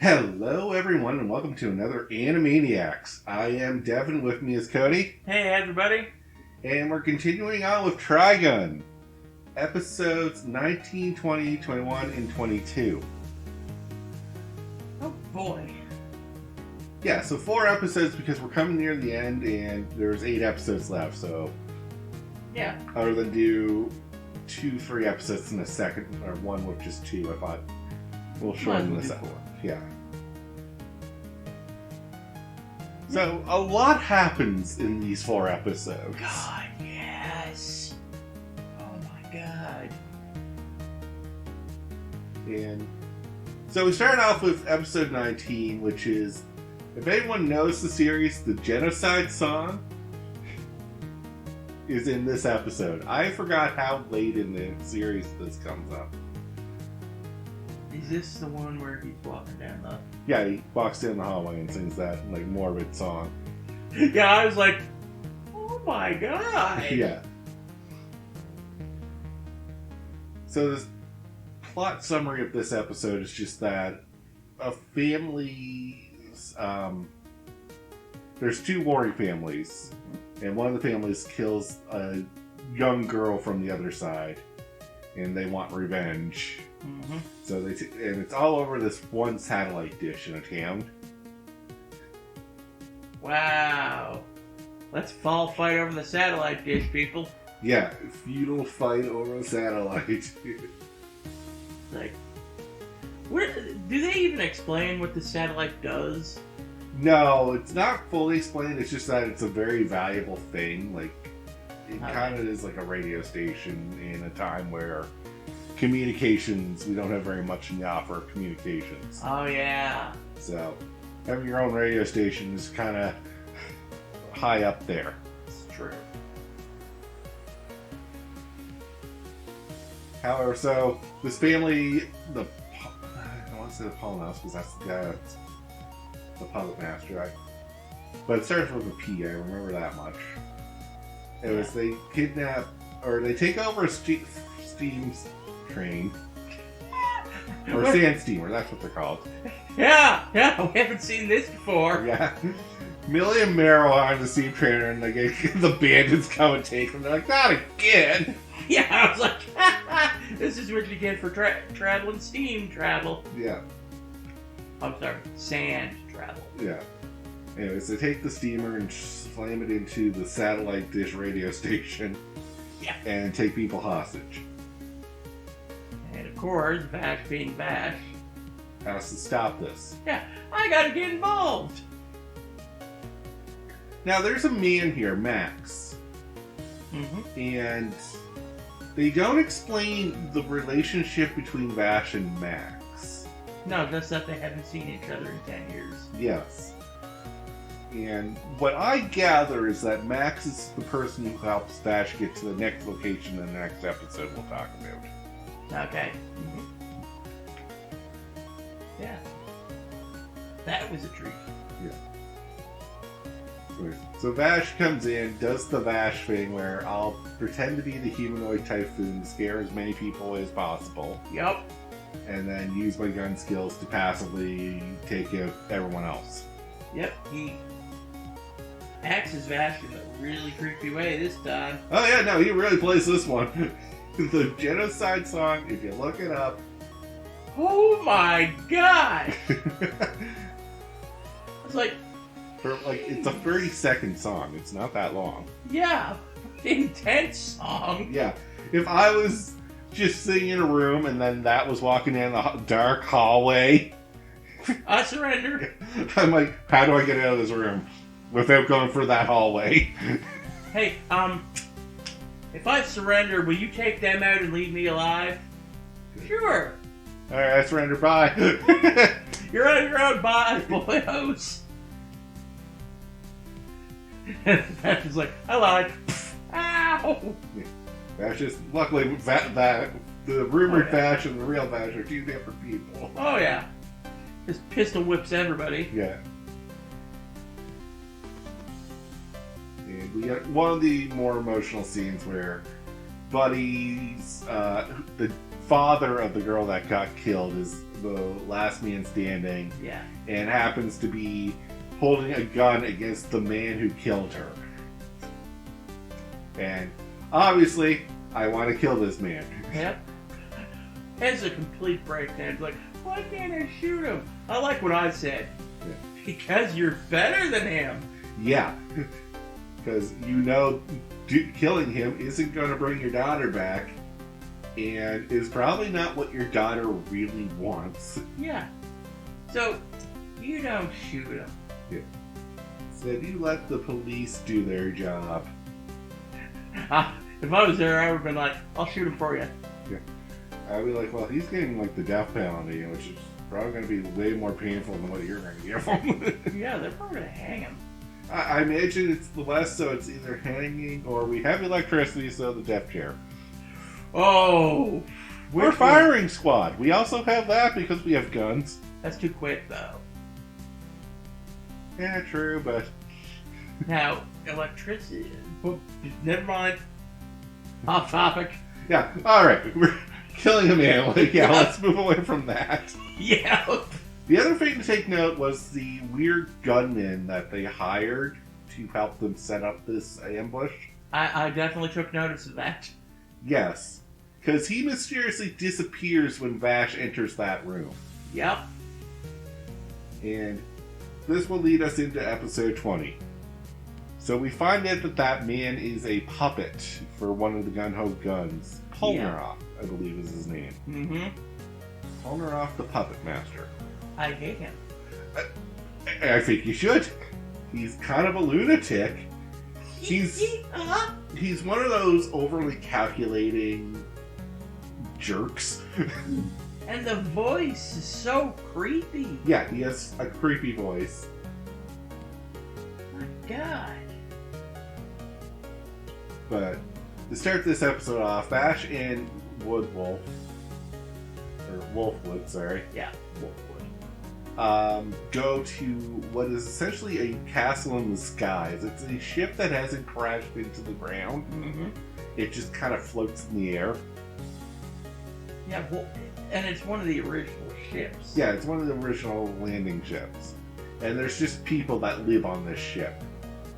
Hello, everyone, and welcome to another Animeniacs. I am Devin. With me is Cody. Hey, everybody. And we're continuing on with Trigun. Episodes 19, 20, 21, and 22. Oh, boy. Yeah, so 4 episodes because we're coming near the end, and there's 8 episodes left, so... Yeah. Other than do 2-3 episodes in a second, or one with just 2, I thought we'll shorten this up. Yeah. So, a lot happens in these 4 episodes. God, yes. Oh my God. And so we start off with episode 19, which is, if anyone knows the series, the Genocide song is in this episode. I forgot how late in the series this comes up. Is this the one where he's walking down the... Yeah, he walks down the hallway and sings that, like, morbid song. Yeah, I was like, oh my God. Yeah. So this plot summary of this episode is just that a family... there's 2 warring families, and one of the families kills a young girl from the other side, and they want revenge. Mm-hmm. So and it's all over this one satellite dish in a town. Wow. Let's fall fight over the satellite dish, people. Yeah, feudal fight over a satellite. Like, what, do they even explain what the satellite does? No, it's not fully explained. It's just that it's a very valuable thing. Like, it kind of is like a radio station in a time where communications, we don't have very much in the offer of communications. Oh, yeah. So, having your own radio station is kind of high up there. It's true. However, so this family, I want to say the Polnaus because that's the guy that's the puppet master. But it starts with a P, I remember that much. It was they kidnap, or they take over a steam train. Or sand steamer, that's what they're called. Yeah, we haven't seen this before. Yeah. Millie and Meryl are on the steam train, and the bandits come and take them. They're like, not again! Yeah, I was like, this is what you get for traveling steam travel. Yeah. I'm sorry, sand travel. Yeah. Anyways, they take the steamer and slam it into the satellite dish radio station. Yeah. And take people hostage. And of course, Vash being Vash Has to stop this. Yeah, I gotta get involved. Now, there's a man here, Max. Mm-hmm. And they don't explain the relationship between Vash and Max. No, just that they haven't seen each other in 10 years. Yes. And what I gather is that Max is the person who helps Vash get to the next location in the next episode we'll talk about. Okay. Mm-hmm. Yeah. That was a treat. Yeah. So Vash comes in, does the Vash thing where I'll pretend to be the humanoid typhoon, scare as many people as possible. Yep. And then use my gun skills to passively take out everyone else. Yep, he axes Vash in a really creepy way this time. Oh yeah, no, he really plays this one. The Genocide song, if you look it up. Oh my God! It's like... it's a 30-second song. It's not that long. Yeah, intense song. Yeah. If I was just sitting in a room and then that was walking down the dark hallway... I surrender. I'm like, how do I get out of this room without going through that hallway? Hey, if I surrender, will you take them out and leave me alive? Sure. Alright, I surrender. Bye. You're on your own. Bye, boyos. Vash is like, I lied. Ow! That's just, luckily, the rumored Vash and the real Vash are 2 different people. Oh, yeah. Just pistol whips everybody. Yeah. And we got one of the more emotional scenes where Buddy's, the father of the girl that got killed is the last man standing Yeah. and happens to be holding a gun against the man who killed her. And obviously, I want to kill this man. Yep. It's a complete breakdown. It's like, why can't I shoot him? I like what I said. Yeah. Because you're better than him. Yeah. Because you know killing him isn't going to bring your daughter back and is probably not what your daughter really wants. Yeah. So, you don't shoot him. Yeah. Said you let the police do their job. If I was there, I would have been like, I'll shoot him for you. Yeah. I'd be like, well, he's getting like the death penalty, which is probably going to be way more painful than what you're going to give him. Yeah, they're probably going to hang him. I imagine it's the West, so it's either hanging or we have electricity, so the death chair. Oh! We're firing squad. We also have that because we have guns. That's too quick, though. Yeah, true, but... Now, electricity... Never mind. Off topic. Yeah, alright. We're killing a man. Like, yeah, let's move away from that. Yeah. The other thing to take note was the weird gunman that they hired to help them set up this ambush. I definitely took notice of that. Yes. Because he mysteriously disappears when Vash enters that room. Yep. And this will lead us into episode 20. So we find out that that man is a puppet for one of the gun-ho guns. Polnareff, I believe is his name. Mm-hmm. Polnareff the Puppet Master. I hate him. I think you should. He's kind of a lunatic. He's one of those overly calculating jerks. And the voice is so creepy. Yeah, he has a creepy voice. My God. But to start this episode off, Vash and Wolfwood, sorry. Yeah. Wolfwood. Go to what is essentially a castle in the skies. It's a ship that hasn't crashed into the ground. Mm-hmm. It just kind of floats in the air. Yeah, well, and it's one of the original ships. Yeah, it's one of the original landing ships. And there's just people that live on this ship.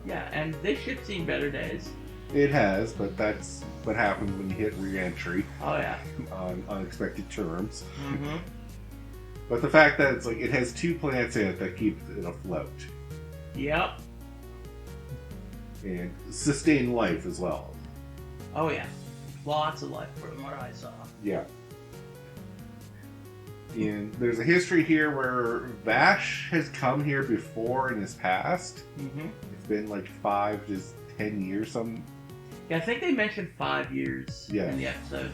Yeah, and this ship's seen better days. It has, but that's what happens when you hit re-entry Oh, yeah. on unexpected terms. Mm-hmm. But the fact that it's like it has 2 plants in it that keep it afloat. Yep. And sustain life as well. Oh, yeah. Lots of life from what I saw. Yeah. And there's a history here where Vash has come here before in his past. Mm-hmm. It's been like 5 to 10 years, some. Yeah, I think they mentioned 5 years in the episode.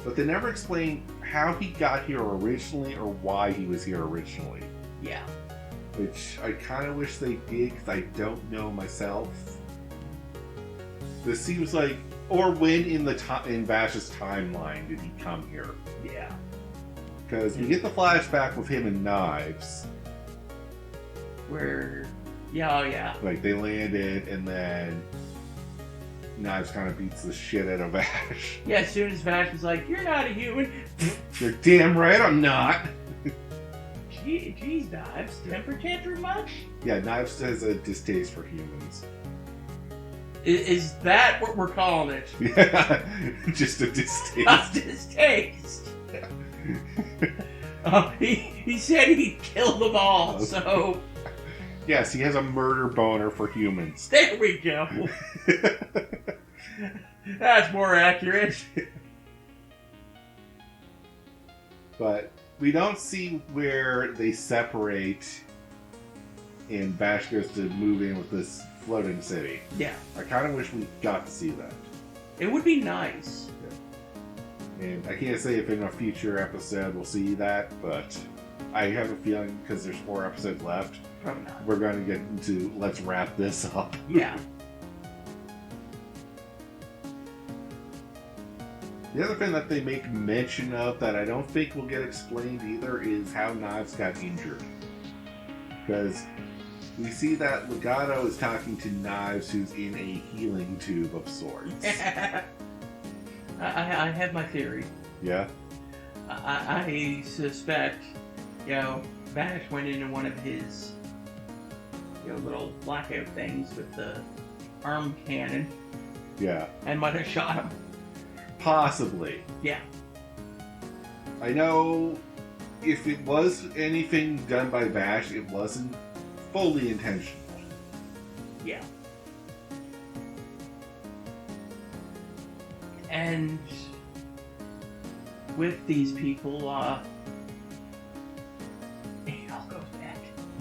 But they never explain how he got here originally or why he was here originally. Yeah. Which I kind of wish they did because I don't know myself. This seems like, or when in Vash's timeline did he come here? Yeah. Because we get the flashback with him and Knives. Where, yeah, oh yeah. Like they landed and then Knives kind of beats the shit out of Vash. Yeah, as soon as Vash was like, "You're not a human." You're damn right I'm not. Geez, Knives, temper tantrum much? Yeah, Knives has a distaste for humans. Is that what we're calling it? Yeah, just a distaste. A distaste. He said he'd kill them all, so... Yes, he has a murder boner for humans. There we go. That's more accurate. But we don't see where they separate and Vash goes to move in with this floating city. Yeah. I kind of wish we got to see that. It would be nice. Yeah. And I can't say if in a future episode we'll see that, but I have a feeling because there's 4 episodes left, Probably not. we're going to get into let's wrap this up. Yeah. The other thing that they make mention of that I don't think will get explained either is how Knives got injured. Because we see that Legato is talking to Knives, who's in a healing tube of sorts. I have my theory. Yeah? I suspect, Vash went into one of his, little blackout things with the arm cannon. Yeah. And might have shot him. Possibly. Yeah. I know if it was anything done by Vash, it wasn't fully intentional. Yeah. And with these people, it all goes back.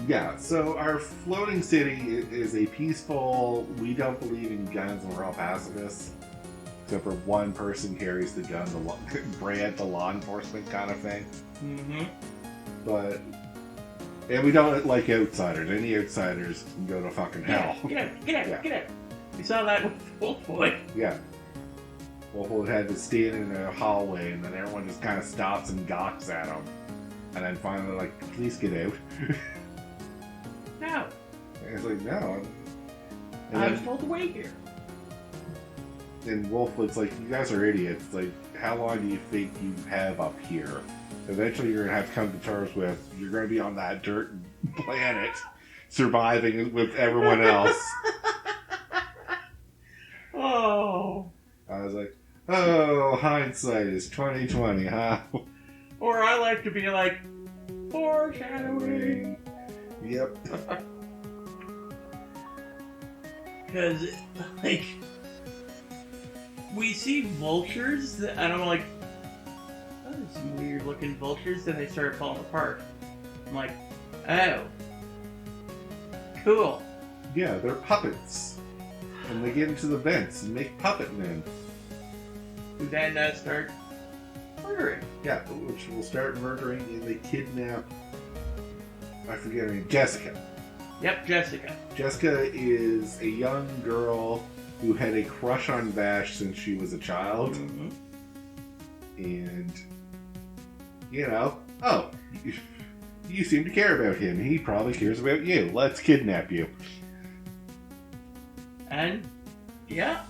Yeah, so our floating city is a peaceful, we don't believe in guns and we're all pacifists. Except for one person carries the gun, Brad, the law enforcement kind of thing. Mm-hmm. And we don't like outsiders. Any outsiders can go to fucking hell. Get out. We saw that with Wolfwood. Yeah. Wolfwood had to stand in a hallway and then everyone just kind of stops and gawks at him. And then finally like, please get out. No. And it's like, no. And I was told to wait here. And Wolfwood's like, you guys are idiots. Like, how long do you think you have up here? Eventually you're going to have to come to terms with, you're going to be on that dirt planet, surviving with everyone else. Oh. I was like, oh, hindsight is 20/20, huh? Or I like to be like, foreshadowing. Yep. Because, like, we see vultures, and I'm like, oh, there's some weird looking vultures, then they start falling apart. I'm like, oh. Cool. Yeah, they're puppets. And they get into the vents and make puppet men. Who then start murdering. Yeah, which will start murdering and they kidnap, I forget her name, Jessica. Yep, Jessica. Jessica is a young girl who had a crush on Vash since she was a child. Mm-hmm. And, oh, you seem to care about him. He probably cares about you. Let's kidnap you. And, yeah.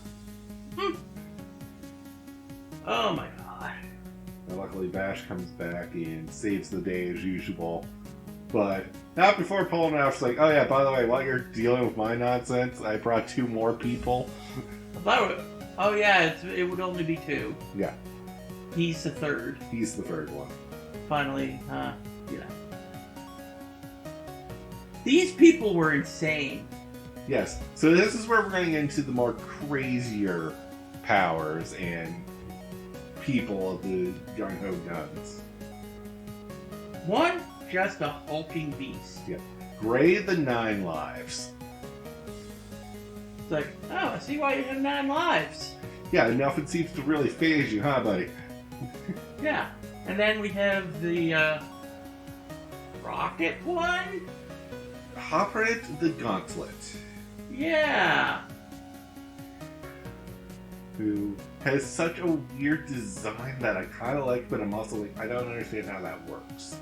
Oh my god. And luckily, Vash comes back and saves the day as usual. But not before pulling out, it's like, oh yeah, by the way, while you're dealing with my nonsense, I brought 2 more people. Oh yeah, it would only be 2. Yeah. He's the 3rd. He's the 3rd one. Finally, These people were insane. Yes. So this is where we're going to get into the more crazier powers and people of the gung-ho guns. One, just a hulking beast. Yeah. Gray the 9 lives. It's like, oh, I see why you have 9 lives. Yeah, nothing seems to really phase you, huh, buddy? Yeah. And then we have the rocket one? Hoprit the Gauntlet. Yeah. Who has such a weird design that I kind of like, but I'm also like, I don't understand how that works.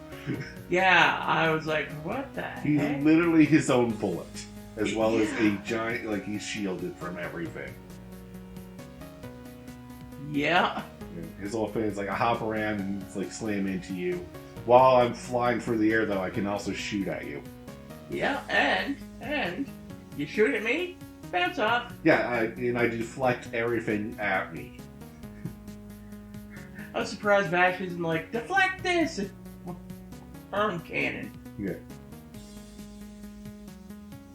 Yeah, I was like, what the He's heck? literally his own bullet, as well as a Yeah. giant, like he's shielded from everything. Yeah. His whole thing is like I hop around and it's like slam into you. While I'm flying through the air, though, I can also shoot at you. Yeah, and you shoot at me, bounce off. Yeah, I deflect everything at me. I was surprised Vash isn't like, deflect this! Arm cannon. Yeah.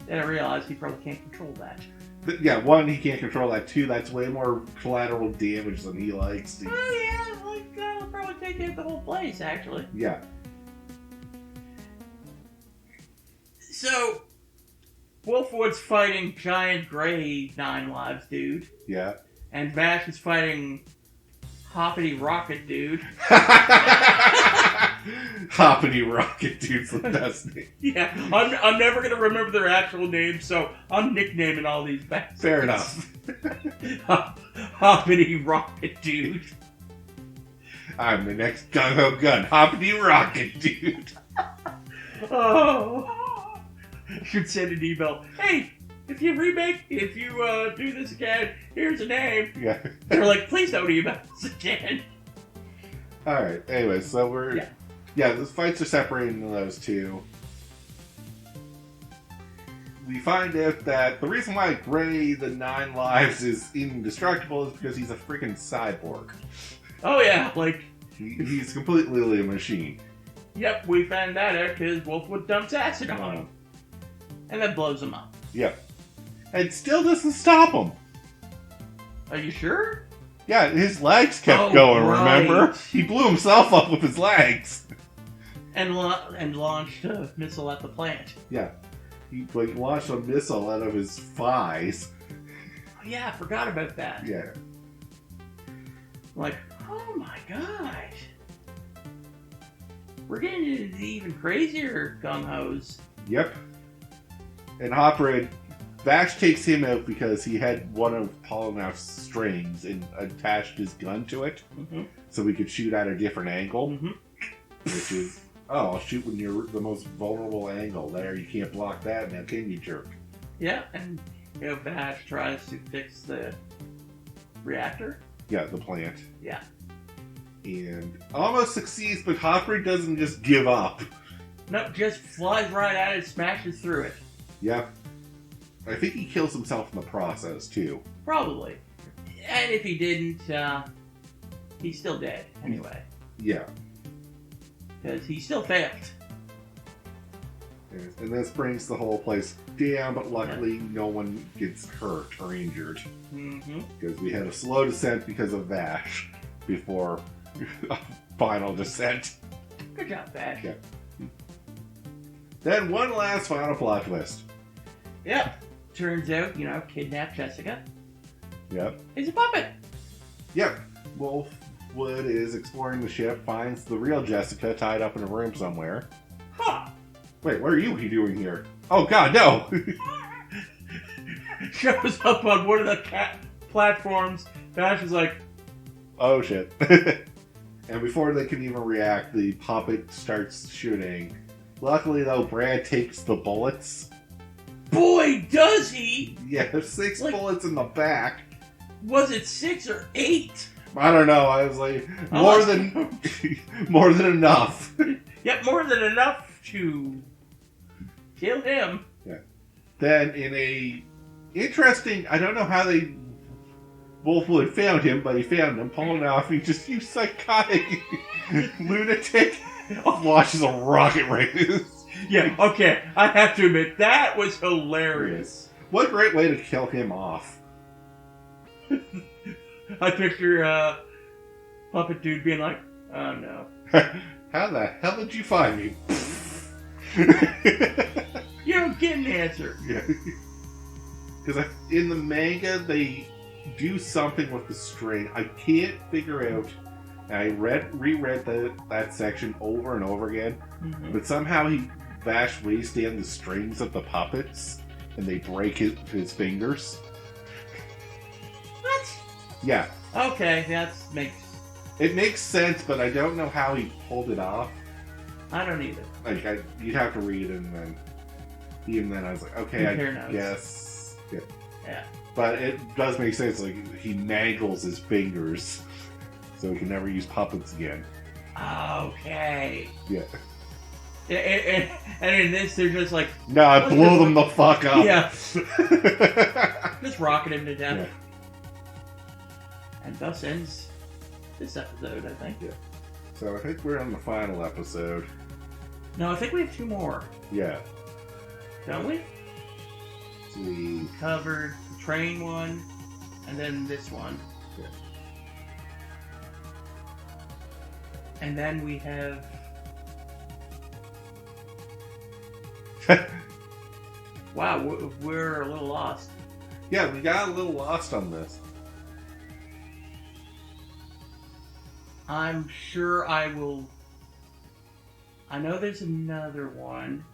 Then I realized he probably can't control that. But yeah, 1, he can't control that. 2, that's way more collateral damage than he likes. Oh yeah, like that'll probably take out the whole place, actually. Yeah. So, Wolfwood's fighting giant gray 9 lives dude, Yeah. and Vash is fighting hoppity rocket dude. Hoppity Rocket Dude's the best name. Yeah, I'm never gonna remember their actual names, so I'm nicknaming all these bastards. Fair enough. Hoppity rocket dude. I'm the next gung-ho gun. Hoppity Rocket Dude. Oh. Should send an email. Hey, if you do this again, here's a name. Yeah. They're like, please don't email us again. Alright, anyway, so we're... Yeah. Yeah, the fights are separated into those two. We find out that the reason why Gray, the 9 lives, is indestructible is because he's a freaking cyborg. Oh yeah, like... He's completely a machine. Yep, we found that out because Wolfwood dumps acid on him. And then blows him up. Yep. And still doesn't stop him. Are you sure? Yeah, his legs kept going, right. remember? He blew himself up with his legs. And launched a missile at the plant. Yeah. He launched a missile out of his thighs. Oh, yeah, I forgot about that. Yeah. Like, oh my gosh. We're getting into the even crazier gung-hos. Yep. And Hopred, Vash takes him out because he had one of Polymath's strings and attached his gun to it. Mm-hmm. So we could shoot at a different angle. Mm-hmm. Which is, oh, I'll shoot when you're the most vulnerable angle. There, you can't block that now, can you, jerk? Yeah, and Vash tries to fix the reactor. Yeah, the plant. Yeah. And almost succeeds, but Hopper doesn't just give up. Nope, just flies right at it, smashes through it. Yep. I think he kills himself in the process, too. Probably. And if he didn't, he's still dead, anyway. Yeah. Because he still failed. And this brings the whole place down, but luckily no one gets hurt or injured. Mm-hmm. Because we had a slow descent because of Vash before a final descent. Good job, Vash. Yeah. Then one last final plot twist. Yep. Turns out, kidnapped Jessica Yep. is a puppet. Yep. Wolfwood is exploring the ship, finds the real Jessica tied up in a room somewhere. Huh. Wait, what are you doing here? Oh god, no! Shows up on one of the platforms. Vash is like, oh shit. And before they can even react, the puppet starts shooting. Luckily though, Brad takes the bullets. boy, does he! Yeah, there's 6 bullets in the back. Was it 6 or 8? I don't know, I was like, more than enough. Yep, more than enough to kill him. Yeah. Then in a interesting, I don't know how Wolfwood found him, but he found him, pulling off, you psychotic lunatic, launches a rocket right at his. Yeah, okay, I have to admit, that was hilarious. What a great way to kill him off. I picture Puppet Dude being like, oh no. How the hell did you find me? You don't get an answer. Yeah. Because in the manga, they do something with the string. I can't figure out. I reread that section over and over again, but somehow Vash weighs down the strings of the puppets, and they break his fingers. What? Yeah. Okay, It makes sense, but I don't know how he pulled it off. I don't either. Like, you'd have to read it, and then even then I was like, okay, Compare I notes. guess. Yeah. Yeah. But it does make sense. Like, he mangles his fingers, so he can never use puppets again. Okay. Yeah. And in this, they're just like... No, I blow them the fuck up. Yeah. Just rocket him to death. Yeah. And thus ends this episode, I think. Yeah. So I think we're on the final episode. No, I think we have 2 more. Yeah. Don't we? So we covered the train one, and then this one. Yeah. And then we have... Wow, we're a little lost. Yeah, we got a little lost on this. I'm sure I will... I know there's another one.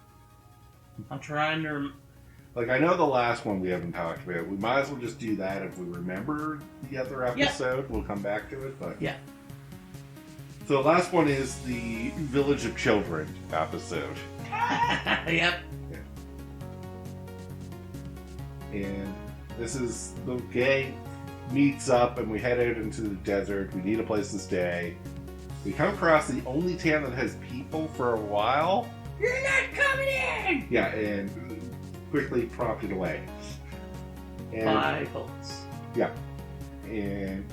I'm trying to... Like, I know the last one we haven't talked about. We might as well just do that if we remember the other episode. Yeah. We'll come back to it, but... Yeah. So the last one is the Village of Children episode. Yep. Yeah. And this is the gang meets up and we head out into the desert. We need a place to stay. We come across the only town that has people for a while. You're not coming in! Yeah, and quickly prompted away. And, By bullets. Yeah. And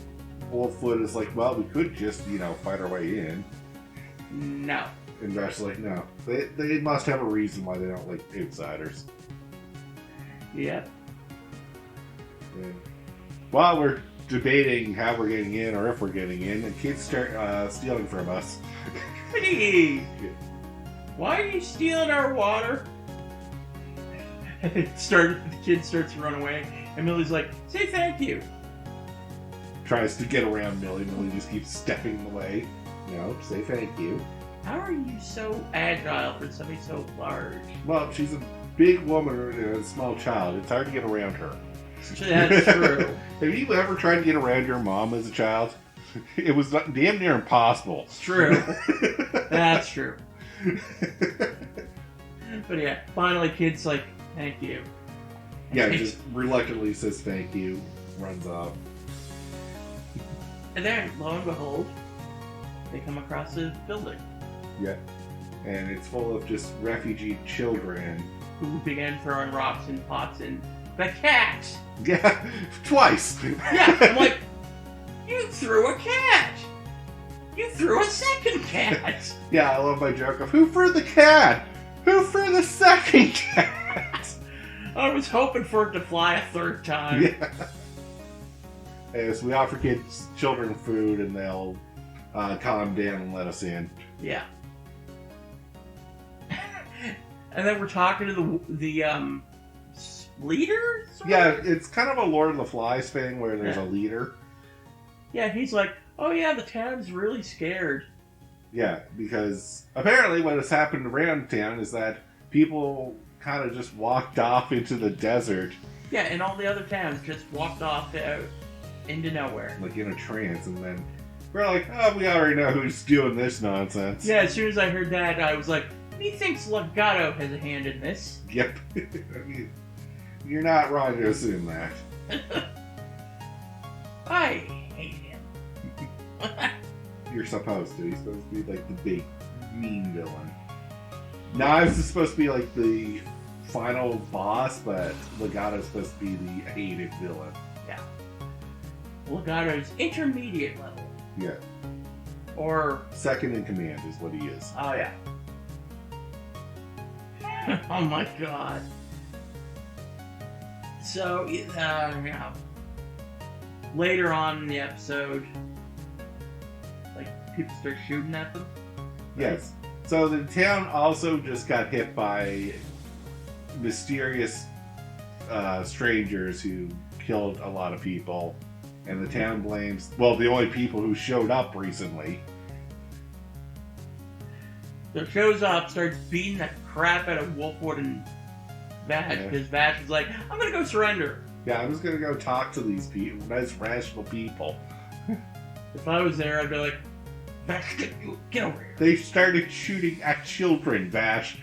Wolfwood is like, well, we could just, fight our way in. No. And Vash is like, no. They must have a reason why they don't like outsiders. Yep. And while we're debating how we're getting in or if we're getting in, the kids start stealing from us. Hey! Why are you stealing our water? The kid starts to run away, and Millie's like, say thank you. Tries to get around Millie. Millie just keeps stepping in the way. Say thank you. How are you so agile for somebody so large? Well, she's a big woman and a small child. It's hard to get around her. That's true. Have you ever tried to get around your mom as a child? It was damn near impossible. It's true. That's true. But yeah, finally, kid's like, thank you. Yeah, just reluctantly says thank you, runs off. And then, lo and behold, they come across a building. Yeah. And it's full of just refugee children. Who began throwing rocks and pots and the cat! Yeah, twice! Yeah, I'm like, you threw a cat! You threw a second cat! Yeah, I love my joke of, who threw the cat? Who threw the second cat? I was hoping for it to fly a third time. Yeah. And so we offer children food, and they'll calm down and let us in. Yeah. And then we're talking to the leader? Yeah, it's kind of a Lord of the Flies thing where there's a leader. Yeah, he's like, oh yeah, the town's really scared. Yeah, because apparently what has happened around town is that people kind of just walked off into the desert. Yeah, and all the other towns just walked off out into nowhere. Like in a trance, and then we're like, oh, we already know who's doing this nonsense. Yeah, as soon as I heard that, I was like, he thinks Legato has a hand in this. Yep. I mean, you're not wrong to assume that. I hate him. You're supposed to. He's supposed to be like the big, mean villain. Knives is supposed to be like the final boss, but Legato's supposed to be the hated villain. Yeah. Legato's intermediate level. Yeah. Or... second in command is what he is. Oh, yeah. Oh my god. So, yeah. Later on in the episode, like, people start shooting at them. Yes. So the town also just got hit by mysterious strangers who killed a lot of people. And the town blames, well, the only people who showed up recently. So shows up, starts beating the crap out of Wolfwood and Vash, because Vash was like, I'm gonna go surrender. Yeah, I'm just gonna go talk to these people, nice, rational people. If I was there, I'd be like, Vash, get over here. They started shooting at children, Vash.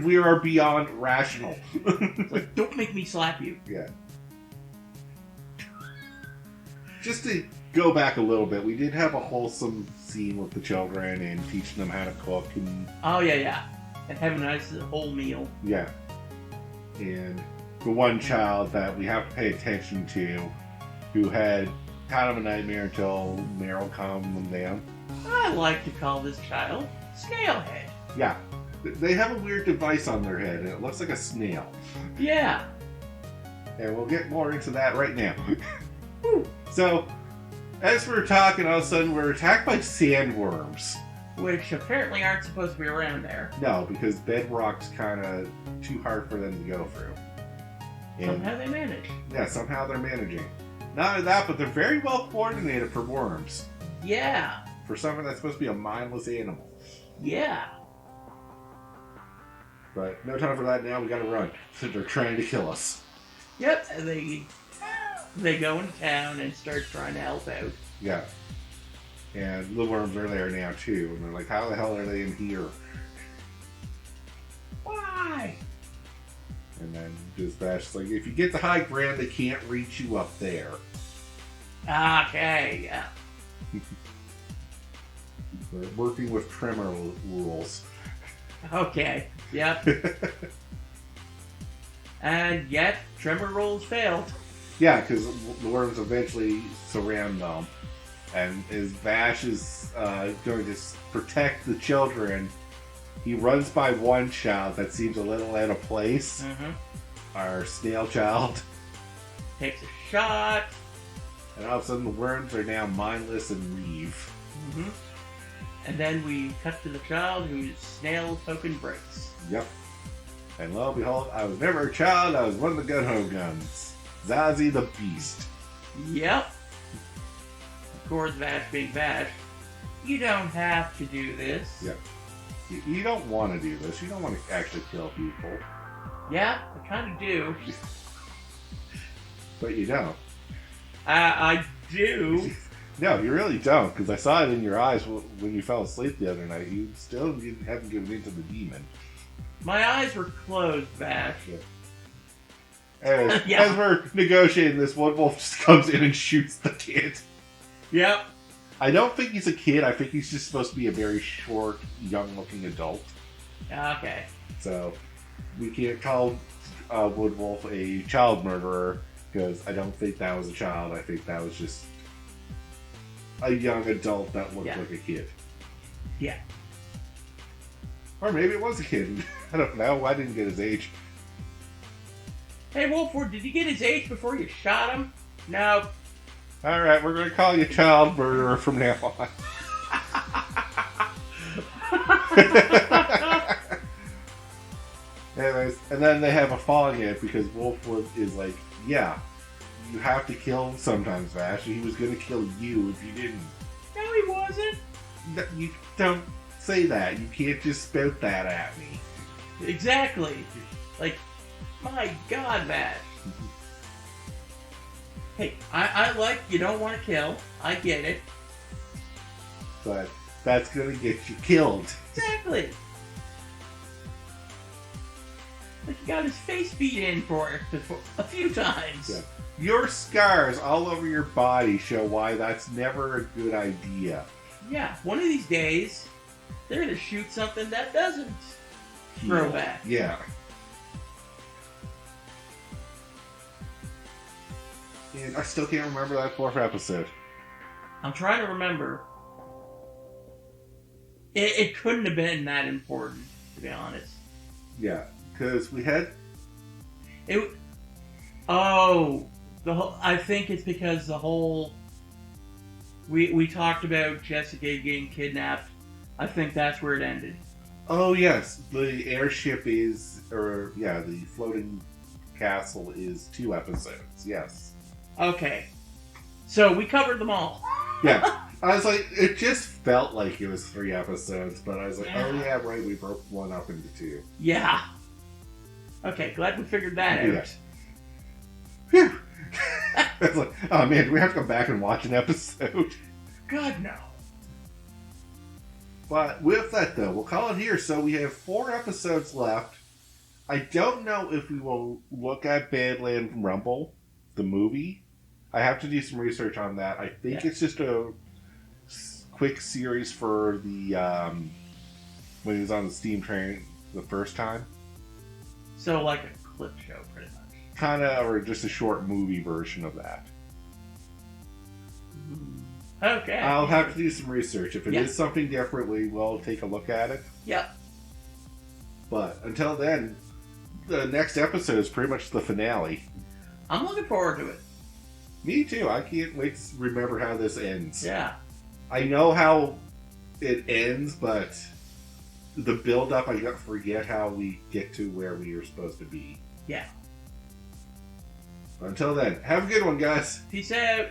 We are beyond rational. It's like, don't make me slap you. Yeah. Just to go back a little bit, we did have a wholesome scene with the children and teaching them how to cook and... oh, yeah. And have a nice whole meal. Yeah. And the one child that we have to pay attention to, who had kind of a nightmare until Meryl calmed them down. I like to call this child Snailhead. Yeah. They have a weird device on their head, and it looks like a snail. Yeah. And we'll get more into that right now. So, as we're talking, all of a sudden we're attacked by sandworms. Which apparently aren't supposed to be around there. No, because bedrock's kind of too hard for them to go through. And somehow they manage. yeah, somehow they're managing. Not only that, but they're very well coordinated for worms. Yeah. For something that's supposed to be a mindless animal. Yeah. But no time for that now, we gotta run. They're trying to kill us. Yep, and they go in town and start trying to help out. Yeah. And the worms are there now too, and they're like, how the hell are they in here? Why? And then just Vash's like, if you get the high ground, they can't reach you up there. Okay, yeah. We're working with trimmer rules. Okay. Yep. And yet, trimmer rules failed. Yeah, because the worms eventually surround them. And as Vash is going to protect the children, he runs by one child that seems a little out of place. Mm-hmm. Our snail child. Takes a shot. And all of a sudden the worms are now mindless and leave. Mm-hmm. And then we cut to the child whose snail token breaks. Yep. And lo and behold, I was never a child, I was one of the gun-ho guns. Zazie the Beast. Yep. Of course, Vash being Vash, you don't have to do this. Yep. You don't want to do this. You don't want to actually kill people. Yeah, I kind of do. But you don't. I do. No, you really don't, because I saw it in your eyes when you fell asleep the other night. You still haven't given in to the demon. My eyes were closed, Vash. Yeah. Yeah. As we're negotiating this, one wolf just comes in and shoots the kid. Yep. I don't think he's a kid. I think he's just supposed to be a very short, young-looking adult. Okay. So, we can't call Woodwolf a child murderer, because I don't think that was a child. I think that was just a young adult that looked like a kid. Yeah. Or maybe it was a kid. I don't know. I didn't get his age. Hey, Wolford, did you get his age before you shot him? No. Alright, we're going to call you child murderer from now on. Anyways, and then they have a falling out because Wolfwood is like, yeah, you have to kill him sometimes, Vash. He was going to kill you if you didn't. No, he wasn't. You don't say that. You can't just spout that at me. Exactly. Like, my God, Vash. Hey, I like you don't want to kill. I get it. But that's going to get you killed. Exactly. Like, he got his face beat in for it a few times. Yeah. Your scars all over your body show why that's never a good idea. Yeah, one of these days, they're going to shoot something that doesn't grow back. Yeah. And I still can't remember that fourth episode. I'm trying to remember. It couldn't have been that important, to be honest. Yeah, because we had... I think it's because the whole... We talked about Jessica getting kidnapped. I think that's where it ended. Oh, yes. The airship is... the floating castle is 2 episodes. Yes. Okay. So, we covered them all. Yeah. I was like, it just felt like it was 3 episodes, but I was like, Yeah. oh yeah, right, we broke one up into 2. Yeah. Okay, glad we figured that out. Yeah. Phew. I was like, oh man, do we have to go back and watch an episode? God, no. But with that though, we'll call it here. So we have 4 episodes left. I don't know if we will look at Badland Rumble, the movie. I have to do some research on that. I think it's just a quick series for the when he was on the steam train the first time. So, like a clip show, pretty much. Kind of, or just a short movie version of that. Okay. I'll have to do some research. If it Yeah. is something different, we will take a look at it. Yep. But until then, the next episode is pretty much the finale. I'm looking forward to it. Me too. I can't wait to remember how this ends. Yeah. I know how it ends, but the build-up, I forget how we get to where we are supposed to be. Yeah. Until then, have a good one, guys. Peace out.